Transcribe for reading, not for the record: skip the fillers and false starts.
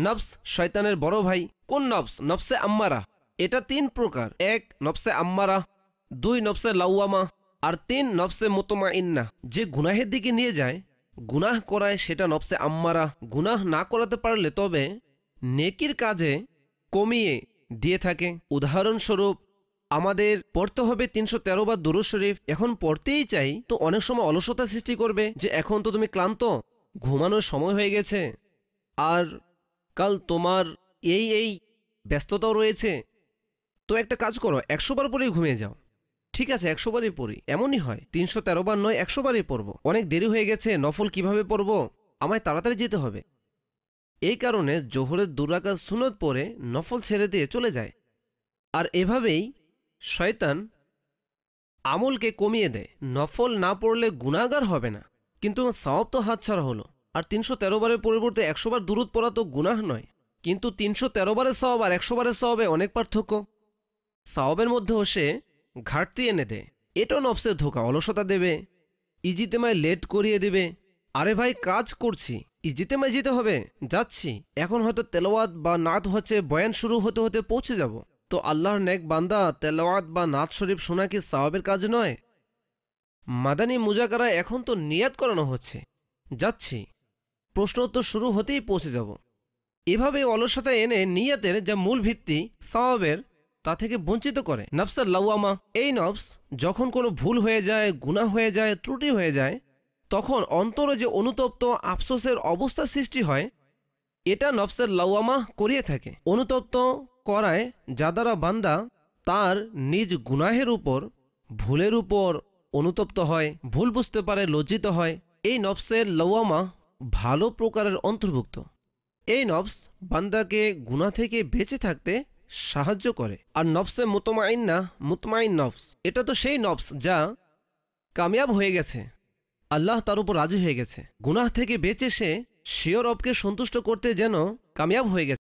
নফস শয়তানের বড় ভাই। কোন নফস? নফসে আম্মারা। এটা 3 প্রকার। 1 নফসে আম্মারা, 2 নফসে লাওয়ামা, আর 3 নফসে মুতমাইন্না। যে গুনাহের দিকে নিয়ে যায়, গুনাহ করায়, সেটা নফসে আম্মারা। গুনাহ না করাতে পারলে তবে নেকির কাজে কমিয়ে দিয়ে থাকে। উদাহরণস্বরূপ আমাদের পড়তে হবে 313 বার দুরূদ শরীফ। এখন পড়তেই চাই তো অনেক সময় অলসতা সৃষ্টি করবে যে এখন তো তুমি ক্লান্ত, ঘুমানোর সময় হয়ে গেছে, আর কাল তোমার এই ব্যস্ততাও রয়েছে। তো একটা কাজ করো, 100 বার পরেই ঘুমিয়ে যাও। ঠিক আছে, 100 বারই পড়ি। এমনই হয়, 313 বার নয়, 100 বারই পড়ব। অনেক দেরি হয়ে গেছে, নফল কিভাবে পড়ব, আমায় তাড়াতাড়ি যেতে হবে। এই কারণে জোহরের 2 রাকাত সুন্নত পড়ে নফল ছেড়ে দিয়ে চলে যায়। আর এভাবেই শয়তান আমলকে কমিয়ে দেয়। নফল না পড়লে গুনাহগার হবে না, কিন্তু সওয়াব তো হাতছাড়া হলো। আর 313 বারের পরিবর্তে 100 বার দুরূদ পড়া তো গুনাহ নয়, কিন্তু 313 বারের সওয়াব আর 100 বারের সওয়াবে অনেক পার্থক্য। সওয়াবের মধ্যেও সে ঘাটতি এনে দেয়। এটাও নফসের ধোঁকা, অলসতা দেবে, ইজিতেমায় লেট করিয়ে দেবে। আরে ভাই, কাজ করছি, ইজিতেমায় যেতে হবে, যাচ্ছি, এখন হয়তো তেলাওয়াত বা নাত হচ্ছে, বয়ান শুরু হতে হতে পৌঁছে যাব। তো আল্লাহর নেক বান্দা, তেলাওয়াত বা নাত শরীফ শোনা কি সওয়াবের কাজ নয়? মাদানী মুজাকারা এখন তো নিয়াত করানো হচ্ছে, যাচ্ছি, প্রশ্ন উত্তর শুরু হতেই পৌঁছে যাব। এভাবে অলসতা এনে নিয়াতের যা মূল ভিত্তি সওয়াবের, তা থেকে বঞ্চিত করে। নফসের লাওয়ামা, এই নফস যখন কোনো ভুল হয়ে যায়, গুনাহ হয়ে যায়, ত্রুটি হয়ে যায়, তখন অন্তরে যে অনুতপ্ত আফসোসের অবস্থা সৃষ্টি হয়, এটা নফসের লাওয়ামা করিয়ে থাকে। অনুতপ্ত করায় যা দ্বারা বান্দা তার নিজ গুনাহের উপর, ভুলের উপর অনুতপ্ত হয়, ভুল বুঝতে পারে, লজ্জিত হয়। এই নফসের লাওয়ামা ভালো প্রকারের অন্তর্ভুক্ত। এই নফস বান্দাকে গুনাহ থেকে বেঁচে থাকতে সাহায্য করে। আর নফসে মুতমাইন্না, মুতমাইন নফস, এটা তো সেই নফস যা কামিয়াব হয়ে গেছে, আল্লাহ তার উপর রাজি হয়ে গেছে। গুনাহ থেকে বেঁচে সে স্বীয় রবকে সন্তুষ্ট করতে যেন কামিয়াব হয়ে গেছে।